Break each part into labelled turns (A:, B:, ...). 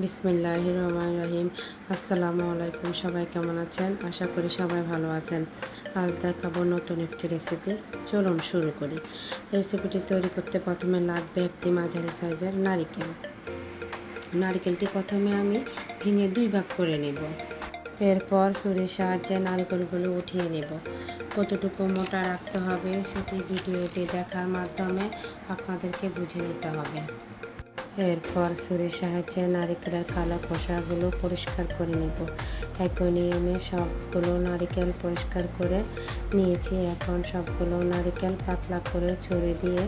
A: বিসমিল্লাহির রহমানির রহিম। আসসালামু আলাইকুম। সবাই কেমন আছেন? আশা করি সবাই ভালো আছেন। আজ দেখাবো নতুন একটি রেসিপি। চলুন শুরু করি। রেসিপিটি তৈরি করতে প্রথমে লাগবে একটি মাঝারি সাইজের নারিকেল। নারিকেলটি প্রথমে আমি ভেঙে 2 ভাগ করে নেব। এরপর ছুরির সাহায্যে নারিকেলগুলো উঠিয়ে নেব। কতটুকু মোটা রাখতে হবে সেটি ভিডিওটি দেখার মাধ্যমে আপনাদেরকে বুঝে নিতে হবে। এরপর ছুরির সাহায্যে নারিকেলের কালো খোসাগুলো পরিষ্কার করে নেব। একই নিয়মে সবগুলো নারিকেল পরিষ্কার করে নিয়েছি। এখন সবগুলো নারিকেল পাতলা করে ছুরি দিয়ে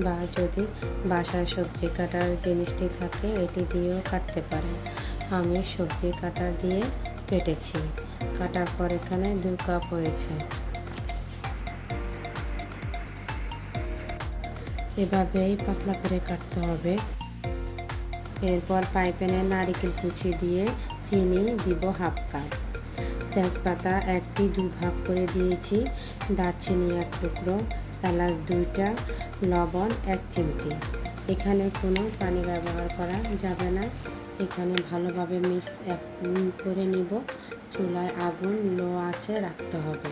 A: বা যদি বাসায় সবজি কাটার জিনিসটি থাকে এটি দিয়েও কাটতে পারেন। আমি সবজি কাটার দিয়ে কেটেছি। কাটার পর এখানে 2 কাপ হয়েছে। এভাবেই পাতলা করে কাটতে হবে। এরপর ফ্রাই প্যানে নারিকেল কুচি দিয়ে চিনি দিব 1/2 কাপ। তেজপাতা 1টি 2 ভাগ করে দিয়েছি। দারচিনি 1 টুকরো, এলাচ 2টা, লবণ 1 চিমটি। এখানে কোনো পানি ব্যবহার করা যাবে না। এখানে ভালোভাবে মিক্স করে নিব। চুলায় আগুন লো আঁচে রাখতে হবে।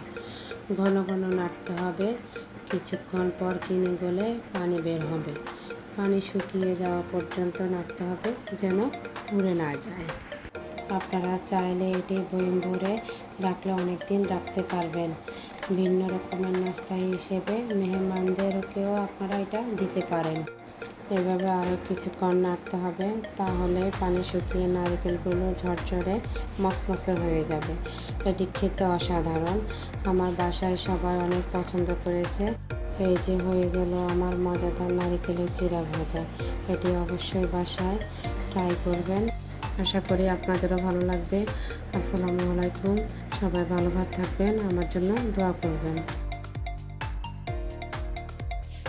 A: ঘন ঘন নাড়তে হবে। কিছুক্ষণ পর চিনি গলে পানি বের হবে। পানি শুকিয়ে যাওয়া পর্যন্ত নাড়তে হবে যেন পুড়ে না যায়। আপনারা চাইলে এটি বয়ম ভরে রাখলে অনেক দিন রাখতে পারবেন। ভিন্ন রকমের নাস্তা হিসেবে মেহমানদেরকেও আপনারা এটা দিতে পারেন। এভাবে আরও কিছুক্ষণ নাড়তে হবে, তাহলে পানি শুকিয়ে নারকেলগুলো ঝরঝরে মচমচে হয়ে যাবে। এটি খেতে অসাধারণ। আমার বাসায় সবাই অনেক পছন্দ করেছে। এই যে হয়ে গেল আমার মজাদার নারিকেলের চিড়া ভাজা। এটি অবশ্যই বাসায় ট্রাই করবেন। আশা করি আপনাদেরও ভালো লাগবে। আসসালামু আলাইকুম। সবাই ভালো থাকবেন, আমার জন্য দোয়া করবেন।